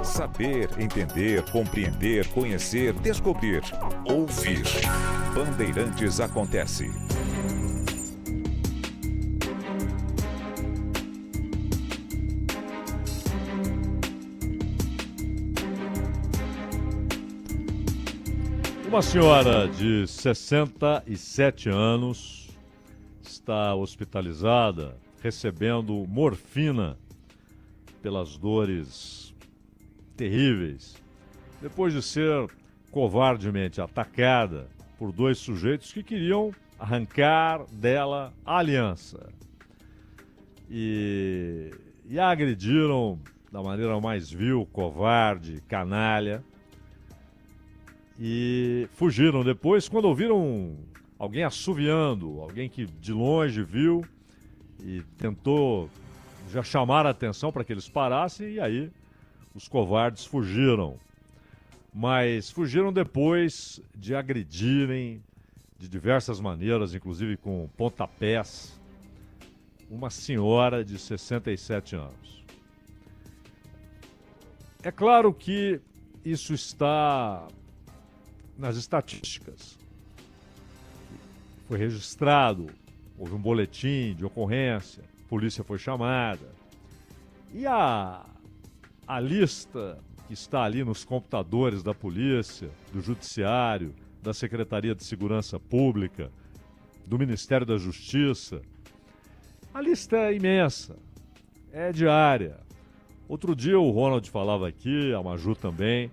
Saber, entender, compreender, conhecer, descobrir, ouvir. Bandeirantes acontece. Uma senhora de 67 anos está hospitalizada, recebendo morfina pelas dores terríveis, depois de ser covardemente atacada por dois sujeitos que queriam arrancar dela a aliança. E a agrediram da maneira mais vil, covarde, canalha. E fugiram depois quando ouviram alguém assoviando, alguém que de longe viu e tentou já chamar a atenção para que eles parassem, e aí os covardes fugiram. Mas fugiram depois de agredirem de diversas maneiras, inclusive com pontapés, uma senhora de 67 anos. É claro que isso está nas estatísticas. Foi registrado, houve um boletim de ocorrência, a polícia foi chamada. E a lista que está ali nos computadores da polícia, do judiciário, da Secretaria de Segurança Pública, do Ministério da Justiça, a lista é imensa, é diária. Outro dia o Ronald falava aqui, a Maju também,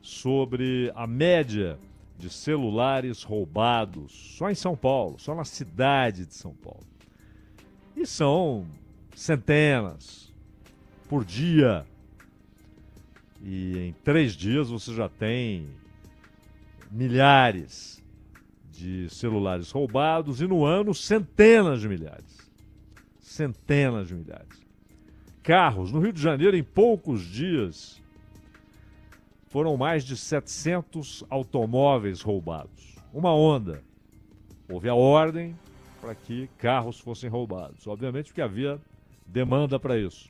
sobre a média de celulares roubados só em São Paulo, só na cidade de São Paulo. E são centenas por dia. E em 3 dias você já tem milhares de celulares roubados e no ano centenas de milhares. Centenas de milhares. Carros, no Rio de Janeiro, em poucos dias, foram mais de 700 automóveis roubados. Uma onda. Houve a ordem para que carros fossem roubados. Obviamente porque havia demanda para isso.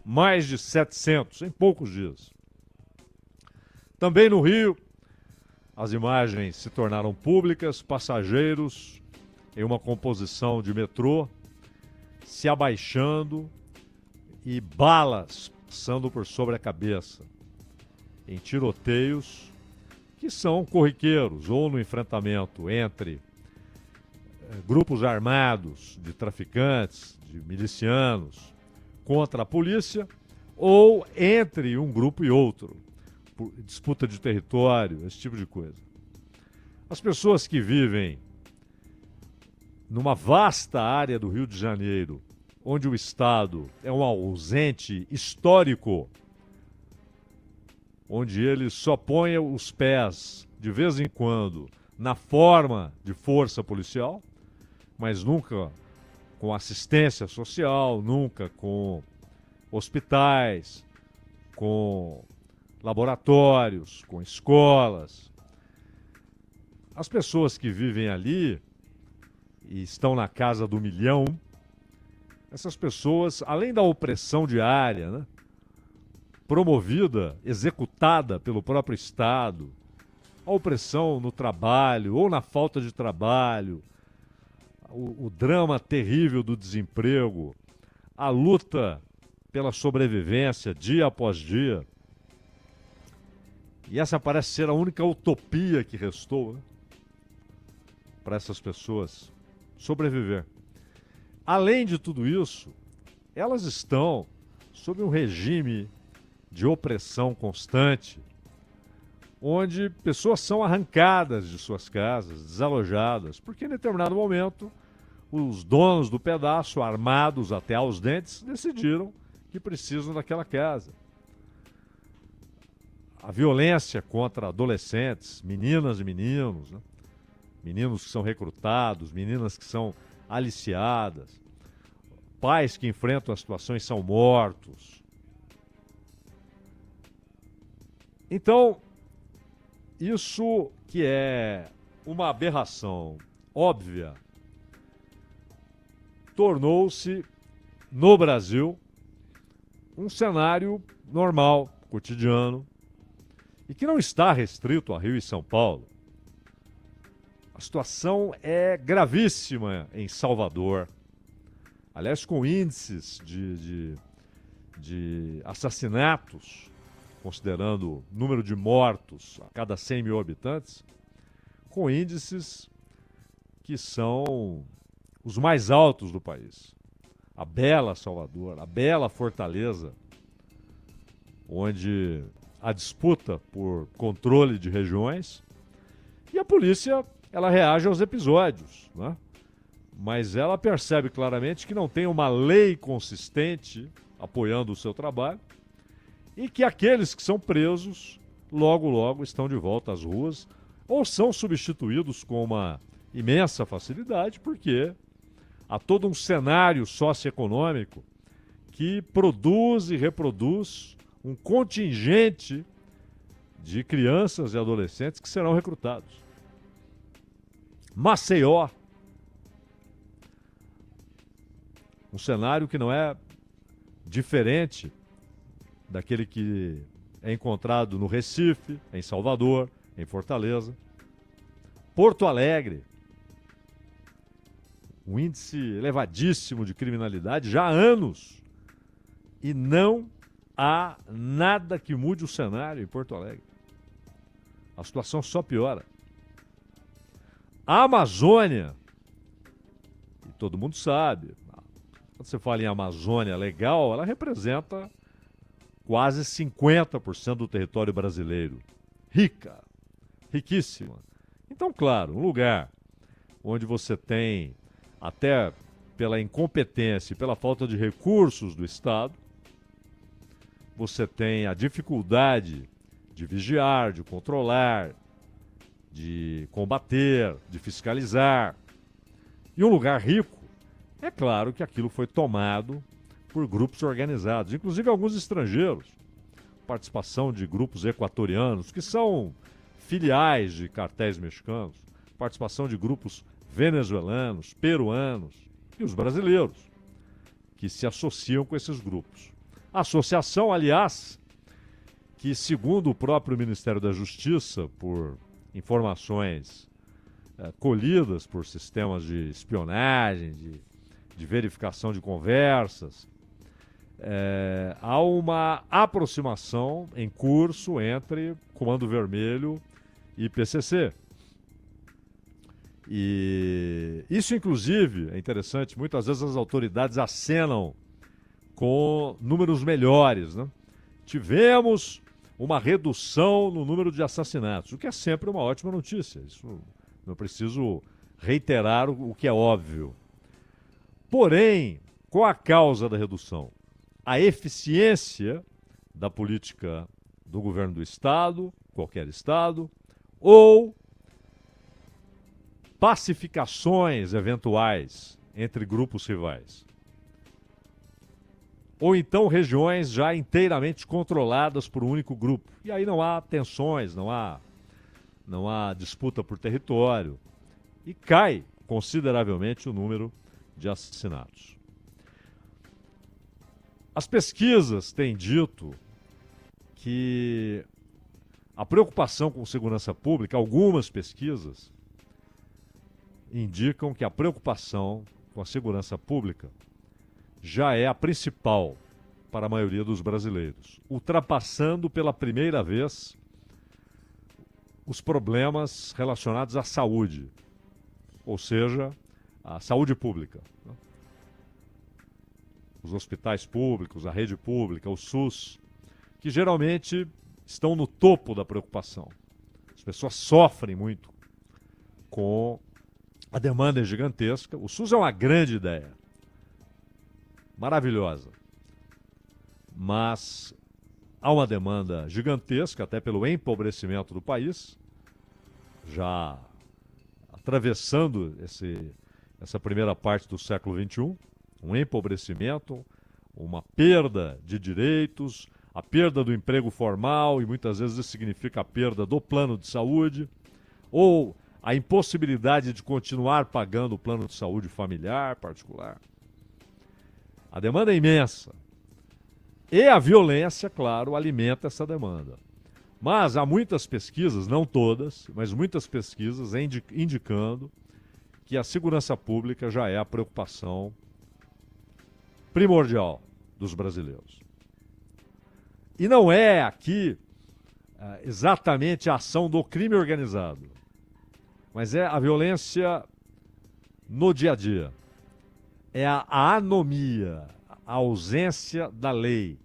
Mais de 700 em poucos dias. Também no Rio, as imagens se tornaram públicas, passageiros em uma composição de metrô se abaixando e balas passando por sobre a cabeça, em tiroteios que são corriqueiros ou no enfrentamento entre grupos armados de traficantes, de milicianos contra a polícia ou entre um grupo e outro, por disputa de território, esse tipo de coisa. As pessoas que vivem numa vasta área do Rio de Janeiro, onde o Estado é um ausente histórico, onde ele só põe os pés, de vez em quando, na forma de força policial, mas nunca com assistência social, nunca com hospitais, com laboratórios, com escolas. As pessoas que vivem ali e estão na casa do milhão, essas pessoas, além da opressão diária, né, promovida, executada pelo próprio Estado, a opressão no trabalho ou na falta de trabalho, o drama terrível do desemprego, a luta pela sobrevivência dia após dia. E essa parece ser a única utopia que restou, né, para essas pessoas sobreviver. Além de tudo isso, elas estão sob um regime de opressão constante, onde pessoas são arrancadas de suas casas, desalojadas, porque em determinado momento os donos do pedaço, armados até aos dentes, decidiram que precisam daquela casa. A violência contra adolescentes, meninas e meninos, né? Meninos que são recrutados, meninas que são aliciadas, pais que enfrentam a situação e são mortos. Então, isso que é uma aberração óbvia tornou-se, no Brasil, um cenário normal, cotidiano, e que não está restrito a Rio e São Paulo. A situação é gravíssima em Salvador. Aliás, com índices de assassinatos, considerando o número de mortos a cada 100 mil habitantes, com índices que são os mais altos do país. A bela Salvador, a bela Fortaleza, onde a disputa por controle de regiões, e a polícia ela reage aos episódios, né? Mas ela percebe claramente que não tem uma lei consistente apoiando o seu trabalho e que aqueles que são presos logo, logo estão de volta às ruas ou são substituídos com uma imensa facilidade, porque há todo um cenário socioeconômico que produz e reproduz um contingente de crianças e adolescentes que serão recrutados. Maceió, um cenário que não é diferente daquele que é encontrado no Recife, em Salvador, em Fortaleza. Porto Alegre, um índice elevadíssimo de criminalidade já há anos. E não há nada que mude o cenário em Porto Alegre. A situação só piora. A Amazônia, e todo mundo sabe, quando você fala em Amazônia legal, ela representa quase 50% do território brasileiro. Rica, riquíssima. Então, claro, um lugar onde você tem, até pela incompetência e pela falta de recursos do Estado, você tem a dificuldade de vigiar, de controlar, de combater, de fiscalizar. E um lugar rico, é claro que aquilo foi tomado por grupos organizados, inclusive alguns estrangeiros. Participação de grupos equatorianos, que são filiais de cartéis mexicanos. Participação de grupos venezuelanos, peruanos e os brasileiros, que se associam com esses grupos. A associação, aliás, que segundo o próprio Ministério da Justiça, por informações colhidas por sistemas de espionagem, de verificação de conversas, há uma aproximação em curso entre Comando Vermelho e PCC. E isso, inclusive, é interessante, muitas vezes as autoridades acenam com números melhores, né? Tivemos uma redução no número de assassinatos, o que é sempre uma ótima notícia. Isso não preciso reiterar o que é óbvio. Porém, qual a causa da redução? A eficiência da política do governo do Estado, qualquer Estado, ou pacificações eventuais entre grupos rivais. Ou então regiões já inteiramente controladas por um único grupo. E aí não há tensões, não há disputa por território. E cai consideravelmente o número de assassinatos. As pesquisas têm dito que a preocupação com segurança pública, algumas pesquisas indicam que a preocupação com a segurança pública já é a principal para a maioria dos brasileiros, ultrapassando pela primeira vez os problemas relacionados à saúde, ou seja, a saúde pública. Os hospitais públicos, a rede pública, o SUS, que geralmente estão no topo da preocupação. As pessoas sofrem muito com a demanda gigantesca. O SUS é uma grande ideia, maravilhosa, mas há uma demanda gigantesca, até pelo empobrecimento do país, já atravessando essa primeira parte do século XXI, um empobrecimento, uma perda de direitos, a perda do emprego formal, e muitas vezes isso significa a perda do plano de saúde, ou a impossibilidade de continuar pagando o plano de saúde familiar particular. A demanda é imensa. E a violência, claro, alimenta essa demanda. Mas há muitas pesquisas, não todas, mas muitas pesquisas indicando que a segurança pública já é a preocupação primordial dos brasileiros. E não é aqui exatamente a ação do crime organizado, mas é a violência no dia a dia. É a anomia, a ausência da lei,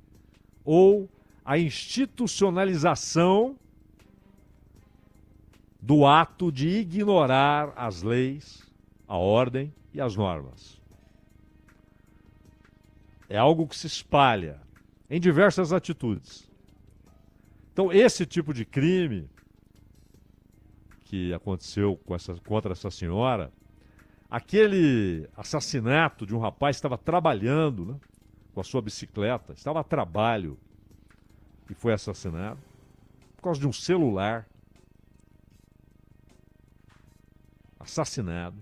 ou a institucionalização do ato de ignorar as leis, a ordem e as normas. É algo que se espalha em diversas atitudes. Então, esse tipo de crime que aconteceu contra essa senhora, aquele assassinato de um rapaz que estava trabalhando, né, com a sua bicicleta, estava a trabalho e foi assassinado por causa de um celular. Assassinado.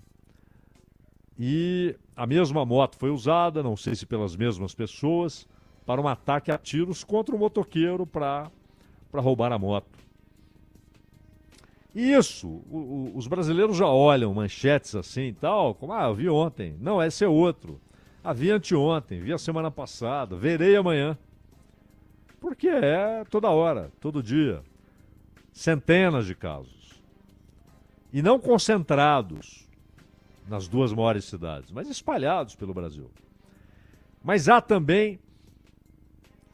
E a mesma moto foi usada, não sei se pelas mesmas pessoas, para um ataque a tiros contra o motoqueiro para roubar a moto. E isso, os brasileiros já olham manchetes assim e tal, como, eu vi ontem. Não, esse é outro. Vi anteontem, vi a semana passada, verei amanhã. Porque é toda hora, todo dia. Centenas de casos. E não concentrados nas duas maiores cidades, mas espalhados pelo Brasil. Mas há também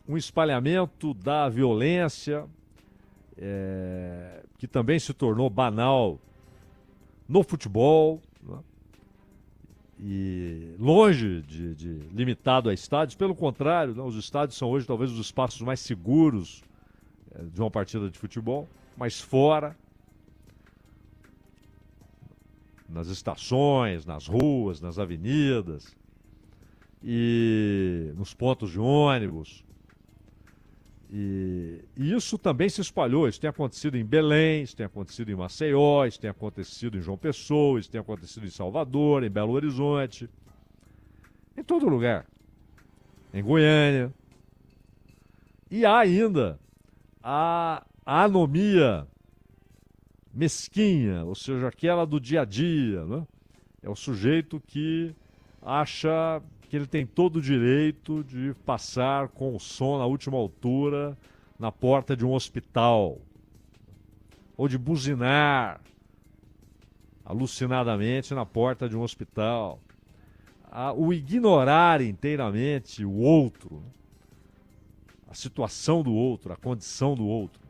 um espalhamento da violência, que também se tornou banal no futebol, né? E longe de limitado a estádios, pelo contrário, né? Os estádios são hoje talvez os espaços mais seguros de uma partida de futebol, mas fora, nas estações, nas ruas, nas avenidas e nos pontos de ônibus. E isso também se espalhou. Isso tem acontecido em Belém, isso tem acontecido em Maceió, isso tem acontecido em João Pessoa, isso tem acontecido em Salvador, em Belo Horizonte, em todo lugar, em Goiânia. E há ainda a anomia mesquinha, ou seja, aquela do dia a dia, né? É o sujeito que acha que ele tem todo o direito de passar com o som na última altura na porta de um hospital, ou de buzinar alucinadamente na porta de um hospital. O ignorar inteiramente o outro, a situação do outro, a condição do outro.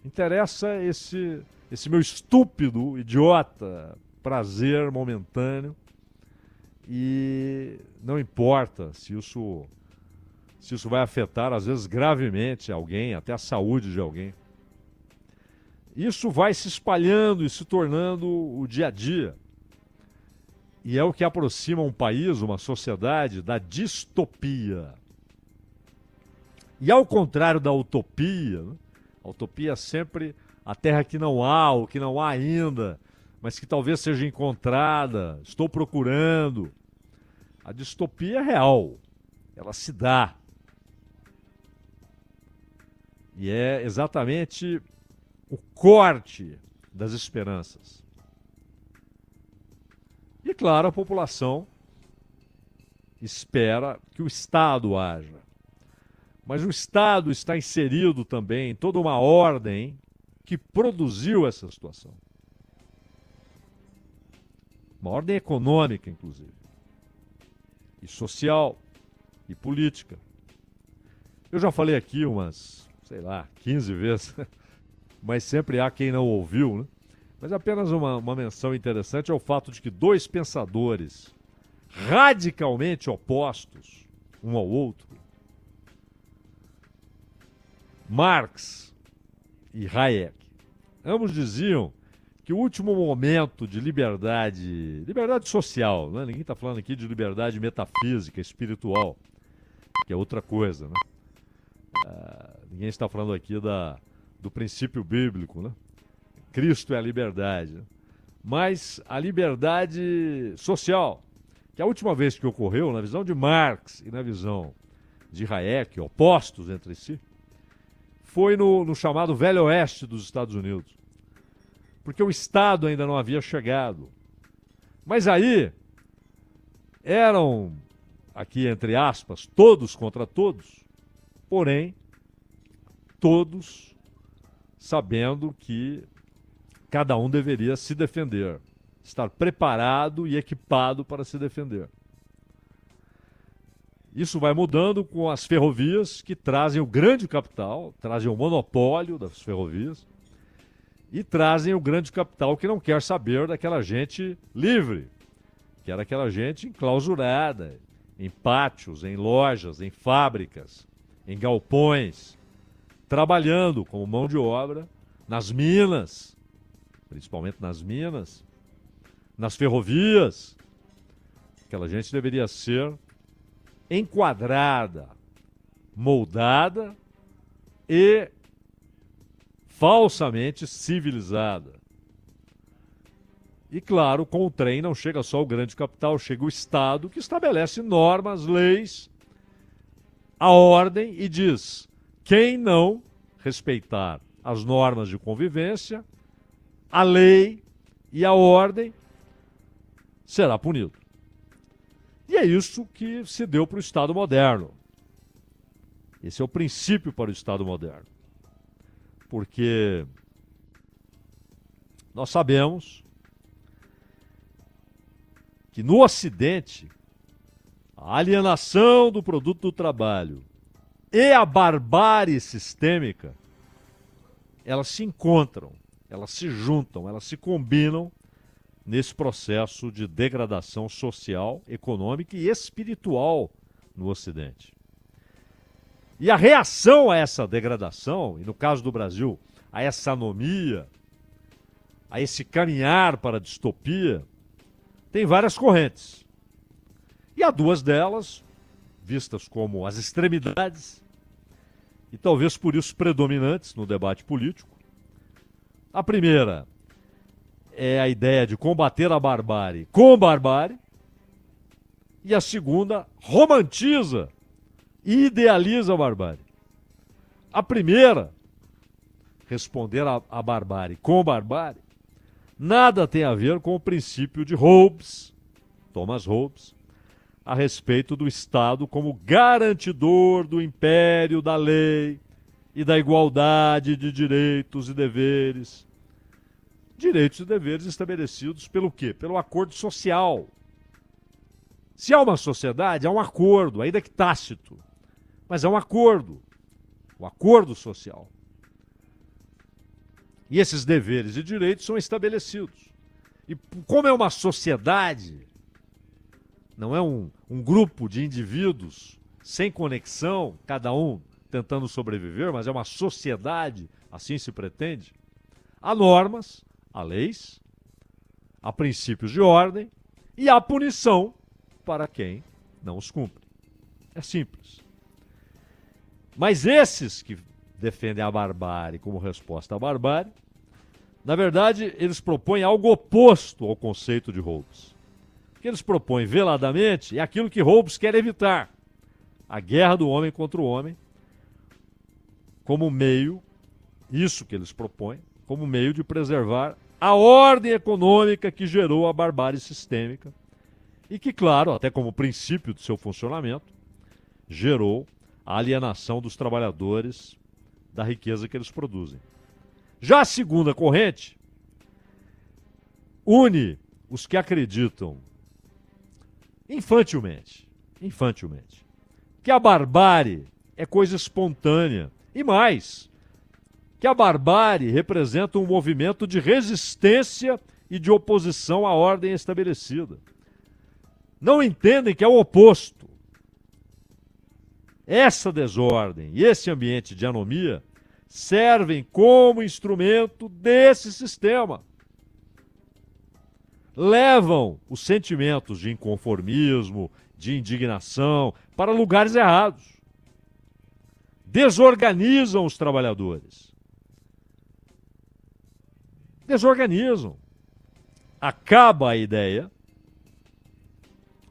Interessa esse meu estúpido, idiota, prazer momentâneo. E não importa se isso vai afetar, às vezes, gravemente alguém, até a saúde de alguém. Isso vai se espalhando e se tornando o dia a dia. E é o que aproxima um país, uma sociedade, da distopia. E ao contrário da utopia, né? A utopia é sempre a terra que não há, ou que não há ainda, mas que talvez seja encontrada, estou procurando. A distopia é real, ela se dá. E é exatamente o corte das esperanças. E claro, a população espera que o Estado haja. Mas o Estado está inserido também em toda uma ordem que produziu essa situação. Uma ordem econômica, inclusive. E social, e política. Eu já falei aqui umas, 15 vezes, mas sempre há quem não ouviu, né? Mas apenas uma menção interessante é o fato de que dois pensadores radicalmente opostos um ao outro, Marx e Hayek, ambos diziam que o último momento de liberdade social, né? Ninguém está falando aqui de liberdade metafísica, espiritual, que é outra coisa, né? Ninguém está falando aqui do princípio bíblico, né? Cristo é a liberdade, né? Mas a liberdade social, que a última vez que ocorreu, na visão de Marx e na visão de Hayek, opostos entre si, foi no chamado Velho Oeste dos Estados Unidos. Porque o Estado ainda não havia chegado. Mas aí eram, aqui entre aspas, todos contra todos, porém, todos sabendo que cada um deveria se defender, estar preparado e equipado para se defender. Isso vai mudando com as ferrovias, que trazem o grande capital, trazem o monopólio das ferrovias, e trazem o grande capital que não quer saber daquela gente livre, que era aquela gente enclausurada, em pátios, em lojas, em fábricas, em galpões, trabalhando como mão de obra nas minas, principalmente nas minas, nas ferrovias. Aquela gente deveria ser enquadrada, moldada e falsamente civilizada. E claro, com o trem não chega só o grande capital, chega o Estado, que estabelece normas, leis, a ordem e diz: quem não respeitar as normas de convivência, a lei e a ordem, será punido. E é isso que se deu para o Estado moderno. Esse é o princípio para o Estado moderno. Porque nós sabemos que no Ocidente, a alienação do produto do trabalho e a barbárie sistêmica, elas se encontram, elas se juntam, elas se combinam nesse processo de degradação social, econômica e espiritual no Ocidente. E a reação a essa degradação, e no caso do Brasil, a essa anomia, a esse caminhar para a distopia, tem várias correntes. E há duas delas, vistas como as extremidades, e talvez por isso predominantes no debate político. A primeira é a ideia de combater a barbárie com barbárie, e a segunda romantiza e idealiza a barbárie. A primeira, responder à barbárie com barbárie, nada tem a ver com o princípio de Hobbes, Thomas Hobbes, a respeito do Estado como garantidor do império da lei e da igualdade de direitos e deveres. Direitos e deveres estabelecidos pelo quê? Pelo acordo social. Se há uma sociedade, há um acordo, ainda que tácito, mas é um acordo, o acordo social. E esses deveres e direitos são estabelecidos. E como é uma sociedade, não é um grupo de indivíduos sem conexão, cada um tentando sobreviver, mas é uma sociedade, assim se pretende, há normas, há leis, há princípios de ordem e há punição para quem não os cumpre. É simples. Mas esses que defendem a barbárie como resposta à barbárie, na verdade, eles propõem algo oposto ao conceito de Hobbes. O que eles propõem veladamente é aquilo que Hobbes quer evitar: a guerra do homem contra o homem, como meio, isso que eles propõem, como meio de preservar a ordem econômica que gerou a barbárie sistêmica e que, claro, até como princípio do seu funcionamento, gerou a alienação dos trabalhadores da riqueza que eles produzem. Já a segunda corrente une os que acreditam infantilmente, que a barbárie é coisa espontânea e mais, que a barbárie representa um movimento de resistência e de oposição à ordem estabelecida. Não entendem que é o oposto. Essa desordem e esse ambiente de anomia servem como instrumento desse sistema. Levam os sentimentos de inconformismo, de indignação, para lugares errados. Desorganizam os trabalhadores. Desorganizam. Acaba a ideia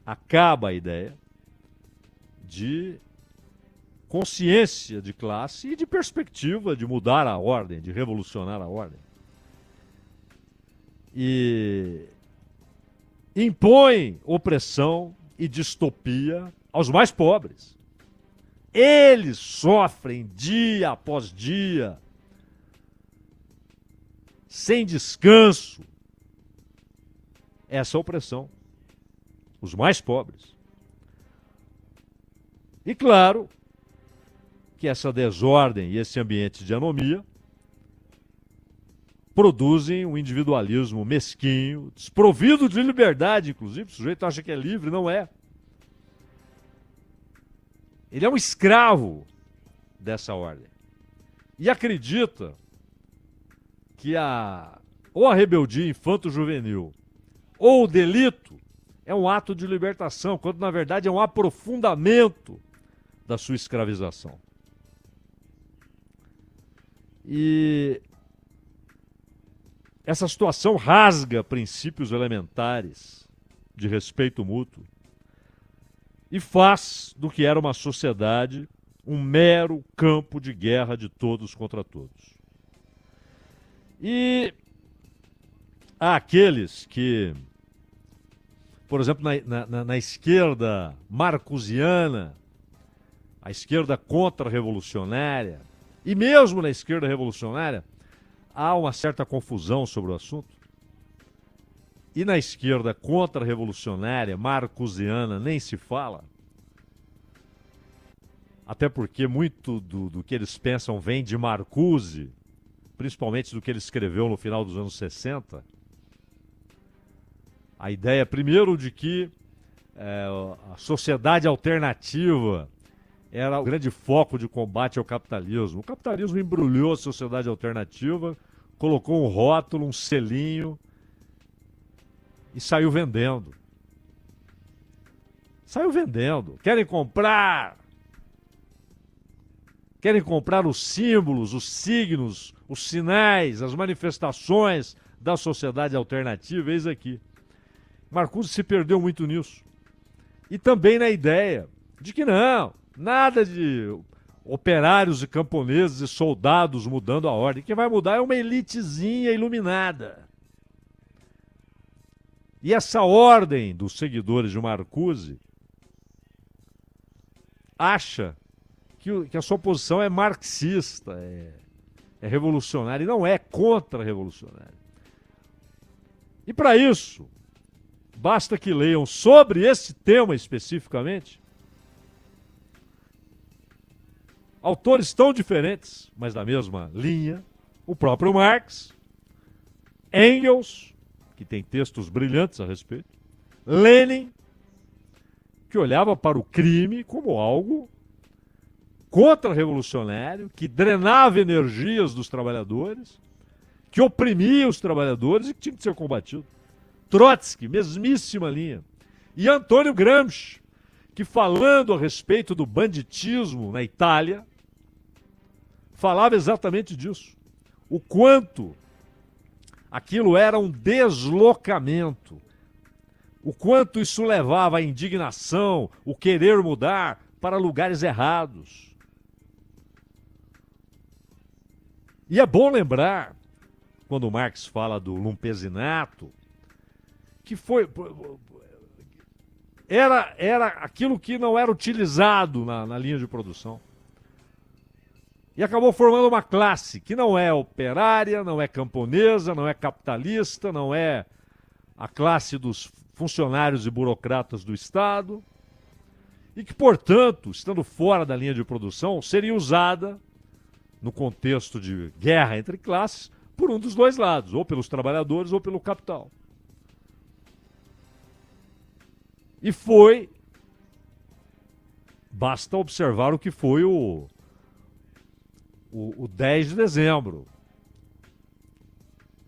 acaba a ideia de consciência de classe e de perspectiva de mudar a ordem, de revolucionar a ordem. E impõe opressão e distopia aos mais pobres. Eles sofrem dia após dia, sem descanso, essa opressão. Os mais pobres. E claro que essa desordem e esse ambiente de anomia produzem um individualismo mesquinho, desprovido de liberdade, inclusive. O sujeito acha que é livre, não é. Ele é um escravo dessa ordem. E acredita que ou a rebeldia infanto-juvenil ou o delito é um ato de libertação, quando na verdade é um aprofundamento da sua escravização. E essa situação rasga princípios elementares de respeito mútuo e faz do que era uma sociedade um mero campo de guerra de todos contra todos. E há aqueles que, por exemplo, na esquerda marcusiana, a esquerda contra-revolucionária, e mesmo na esquerda revolucionária, há uma certa confusão sobre o assunto. E na esquerda contra-revolucionária, marcusiana, nem se fala. Até porque muito do que eles pensam vem de Marcuse, principalmente do que ele escreveu no final dos anos 60. A ideia, primeiro, de que a sociedade alternativa era o grande foco de combate ao capitalismo. O capitalismo embrulhou a sociedade alternativa, colocou um rótulo, um selinho e saiu vendendo. Saiu vendendo. Querem comprar os símbolos, os signos, os sinais, as manifestações da sociedade alternativa. Eis aqui. Marcuse se perdeu muito nisso. E também na ideia de que não, nada de operários e camponeses e soldados mudando a ordem. Quem vai mudar é uma elitezinha iluminada. E essa ordem dos seguidores de Marcuse acha que a sua posição é marxista, é revolucionária, e não é contra-revolucionária. E para isso, basta que leiam sobre esse tema especificamente autores tão diferentes, mas da mesma linha, o próprio Marx, Engels, que tem textos brilhantes a respeito, Lenin, que olhava para o crime como algo contra-revolucionário, que drenava energias dos trabalhadores, que oprimia os trabalhadores e que tinha que ser combatido. Trotsky, mesmíssima linha. E Antônio Gramsci, que falando a respeito do banditismo na Itália, falava exatamente disso. O quanto aquilo era um deslocamento, o quanto isso levava a indignação, o querer mudar para lugares errados. E é bom lembrar, quando Marx fala do lumpesinato, que era aquilo que não era utilizado na linha de produção. E acabou formando uma classe que não é operária, não é camponesa, não é capitalista, não é a classe dos funcionários e burocratas do Estado, e que, portanto, estando fora da linha de produção, seria usada no contexto de guerra entre classes por um dos dois lados, ou pelos trabalhadores ou pelo capital. E basta observar o que foi o 10 de dezembro,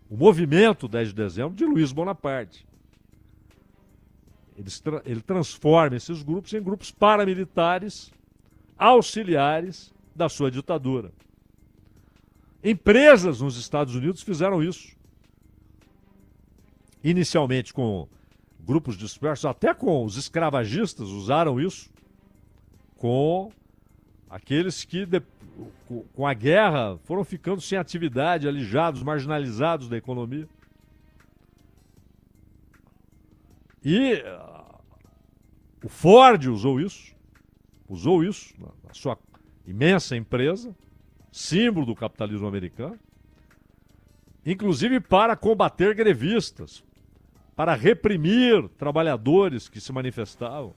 o movimento 10 de dezembro de Luiz Bonaparte. Ele transforma esses grupos em grupos paramilitares auxiliares da sua ditadura. Empresas nos Estados Unidos fizeram isso. Inicialmente com grupos dispersos, até com os escravagistas usaram isso, com aqueles que, com a guerra, foram ficando sem atividade, alijados, marginalizados da economia. E o Ford usou isso na sua imensa empresa, símbolo do capitalismo americano, inclusive para combater grevistas, para reprimir trabalhadores que se manifestavam.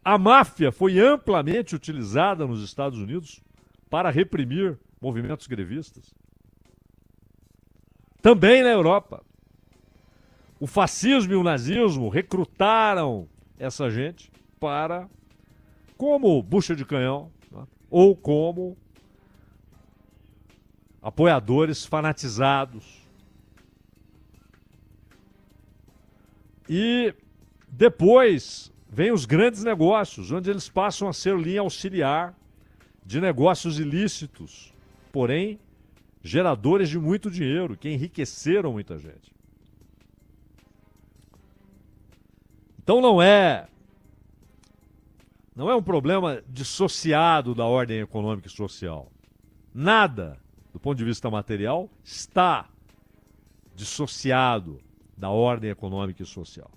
A máfia foi amplamente utilizada nos Estados Unidos para reprimir movimentos grevistas. Também na Europa. O fascismo e o nazismo recrutaram essa gente para, como bucha de canhão, né? Ou como apoiadores fanatizados. E depois vem os grandes negócios, onde eles passam a ser linha auxiliar de negócios ilícitos, porém geradores de muito dinheiro, que enriqueceram muita gente. Então não é um problema dissociado da ordem econômica e social. Nada, do ponto de vista material, está dissociado da ordem econômica e social.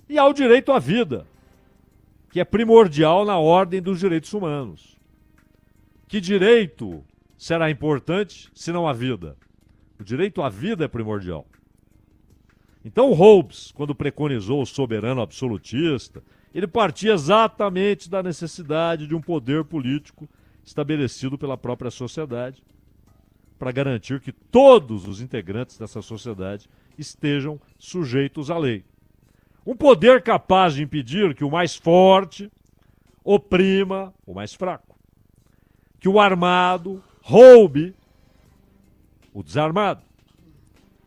E há o direito à vida, que é primordial na ordem dos direitos humanos. Que direito será importante se não a vida? O direito à vida é primordial. Então Hobbes, quando preconizou o soberano absolutista, ele partia exatamente da necessidade de um poder político estabelecido pela própria sociedade, para garantir que todos os integrantes dessa sociedade estejam sujeitos à lei. Um poder capaz de impedir que o mais forte oprima o mais fraco. Que o armado roube o desarmado.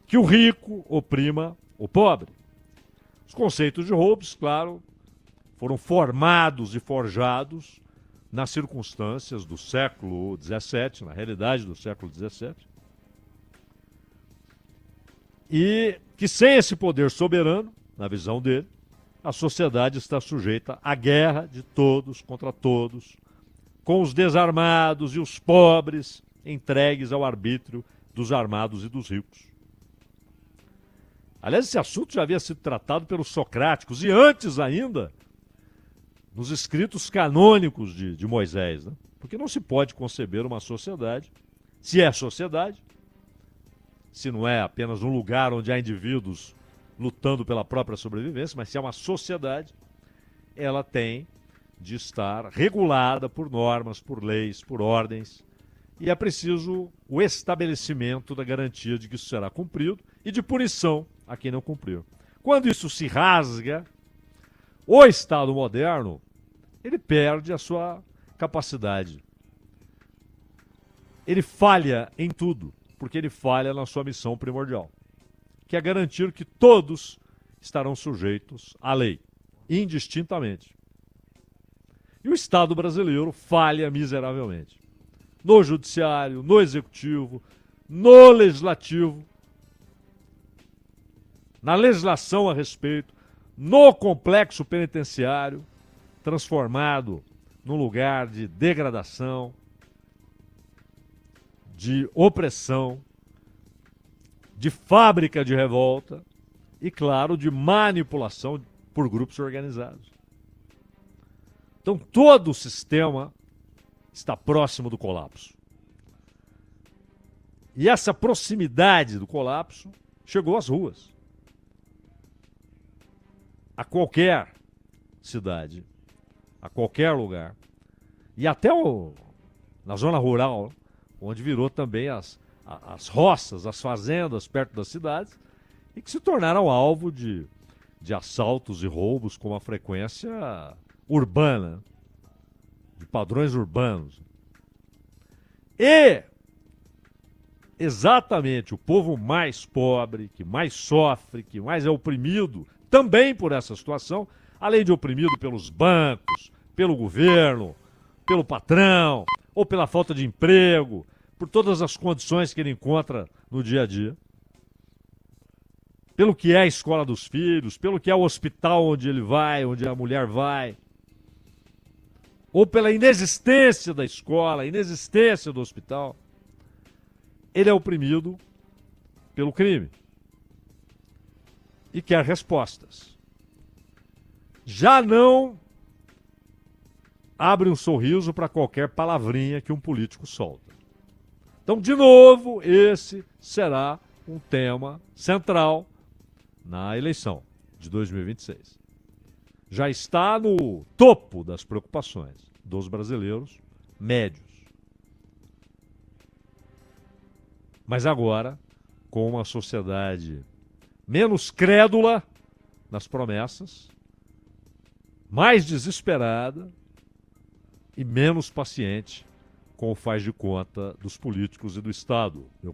Que o rico oprima o pobre. Os conceitos de Hobbes, claro, foram formados e forjados nas circunstâncias do século XVII, na realidade do século XVII. E que sem esse poder soberano, na visão dele, a sociedade está sujeita à guerra de todos contra todos, com os desarmados e os pobres entregues ao arbítrio dos armados e dos ricos. Aliás, esse assunto já havia sido tratado pelos socráticos, e antes ainda, nos escritos canônicos de Moisés, né? Porque não se pode conceber uma sociedade, se é sociedade, se não é apenas um lugar onde há indivíduos lutando pela própria sobrevivência, mas se é uma sociedade, ela tem de estar regulada por normas, por leis, por ordens, e é preciso o estabelecimento da garantia de que isso será cumprido e de punição a quem não cumprir. Quando isso se rasga, o Estado moderno, ele perde a sua capacidade. Ele falha em tudo, porque ele falha na sua missão primordial, que é garantir que todos estarão sujeitos à lei, indistintamente. E o Estado brasileiro falha miseravelmente. No judiciário, no executivo, no legislativo, na legislação a respeito, no complexo penitenciário, transformado num lugar de degradação, de opressão, de fábrica de revolta e, claro, de manipulação por grupos organizados. Então, todo o sistema está próximo do colapso. E essa proximidade do colapso chegou às ruas. A qualquer cidade, a qualquer lugar. E até na zona rural, onde virou também as roças, as fazendas perto das cidades, e que se tornaram alvo de assaltos e roubos com uma frequência urbana, de padrões urbanos. E exatamente o povo mais pobre, que mais sofre, que mais é oprimido, também por essa situação, além de oprimido pelos bancos, pelo governo, pelo patrão, ou pela falta de emprego, por todas as condições que ele encontra no dia a dia, pelo que é a escola dos filhos, pelo que é o hospital onde ele vai, onde a mulher vai, ou pela inexistência da escola, inexistência do hospital, ele é oprimido pelo crime e quer respostas. Já não abre um sorriso para qualquer palavrinha que um político solta. Então, de novo, esse será um tema central na eleição de 2026. Já está no topo das preocupações dos brasileiros médios. Mas agora, com uma sociedade menos crédula nas promessas, mais desesperada e menos paciente com o faz de conta dos políticos e do Estado, meu